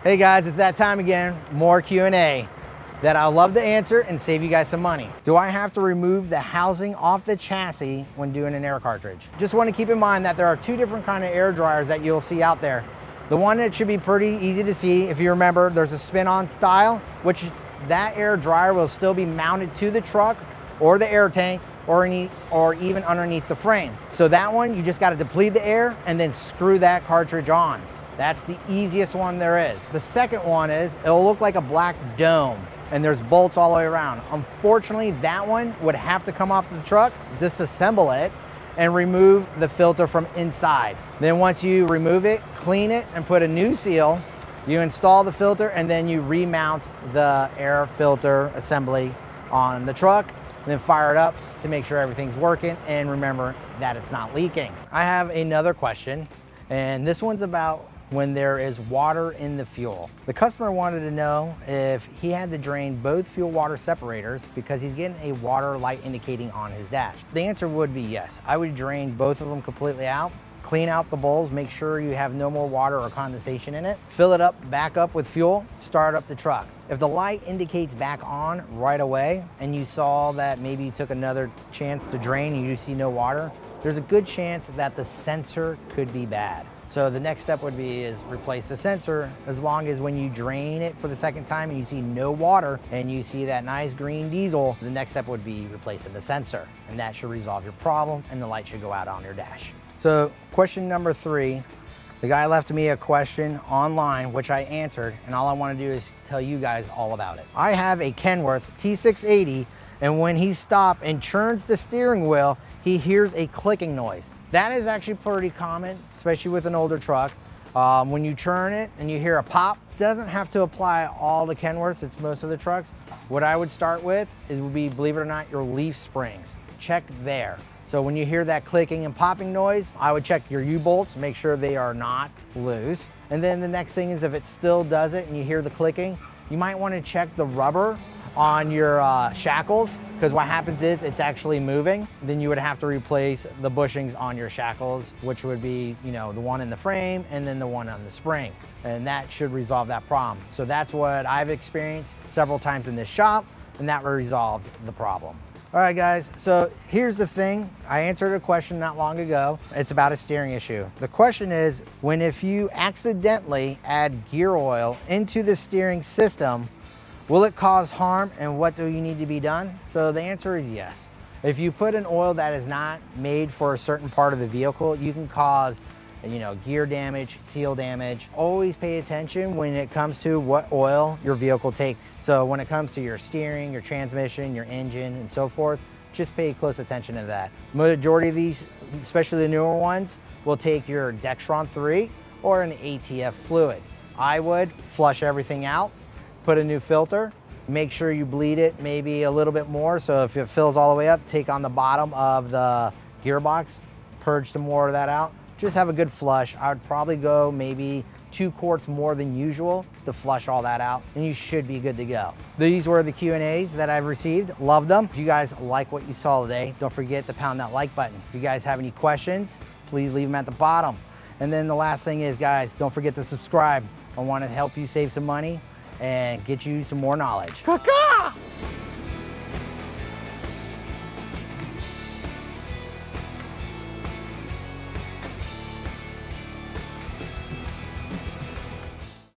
Hey guys, it's that time again. More Q&A that I'll love to answer and save you guys some money. Do I have to remove the housing off the chassis when doing an air cartridge? Just want to keep in mind that there are two different kind of air dryers that you'll see out there. The one that should be pretty easy to see, if you remember, there's a spin-on style, which that air dryer will still be mounted to the truck or the air tank or even underneath the frame. So that one, you just got to deplete the air and then screw that cartridge on. That's the easiest one there is. The second one is, it'll look like a black dome and there's bolts all the way around. Unfortunately, that one would have to come off the truck, disassemble it, and remove the filter from inside. Then once you remove it, clean it, and put a new seal, you install the filter and then you remount the air filter assembly on the truck, and then fire it up to make sure everything's working and remember that it's not leaking. I have another question, and this one's about when there is water in the fuel. The customer wanted to know if he had to drain both fuel water separators because he's getting a water light indicating on his dash. The answer would be yes. I would drain both of them completely out, clean out the bowls, make sure you have no more water or condensation in it, fill it up, back up with fuel, start up the truck. If the light indicates back on right away and you saw that maybe you took another chance to drain and you see no water, there's a good chance that the sensor could be bad. So the next step would be is replace the sensor, as long as when you drain it for the second time and you see no water and you see that nice green diesel, the next step would be replacing the sensor. And that should resolve your problem and the light should go out on your dash. So question number 3, the guy left me a question online, which I answered, and all I want to do is tell you guys all about it. I have a Kenworth T680, and when he stops and churns the steering wheel, he hears a clicking noise. That is actually pretty common, especially with an older truck. When you churn it and you hear a pop, doesn't have to apply all the Kenworths, it's most of the trucks. What I would start with would be, believe it or not, your leaf springs. Check there. So when you hear that clicking and popping noise, I would check your U-bolts, make sure they are not loose. And then the next thing is, if it still does it and you hear the clicking, you might want to check the rubber on your shackles, because what happens is it's actually moving. Then you would have to replace the bushings on your shackles, which would be, you know, the one in the frame and then the one on the spring. And that should resolve that problem. So that's what I've experienced several times in this shop, and that resolved the problem. All right guys, so here's the thing. I answered a question not long ago. It's about a steering issue. The question is, if you accidentally add gear oil into the steering system, will it cause harm, and what do you need to be done? So the answer is yes. If you put an oil that is not made for a certain part of the vehicle, you can cause, you know, gear damage, seal damage. Always pay attention when it comes to what oil your vehicle takes. So when it comes to your steering, your transmission, your engine, and so forth, just pay close attention to that. Majority of these, especially the newer ones, will take your Dextron 3 or an ATF fluid. I would flush everything out, put a new filter, make sure you bleed it maybe a little bit more. So if it fills all the way up, take on the bottom of the gearbox, purge some more of that out. Just have a good flush. I would probably go maybe 2 quarts more than usual to flush all that out, and you should be good to go. These were the Q&As that I've received. Loved them. If you guys like what you saw today, don't forget to pound that like button. If you guys have any questions, please leave them at the bottom. And then the last thing is, guys, don't forget to subscribe. I want to help you save some money and get you some more knowledge. Caw-caw!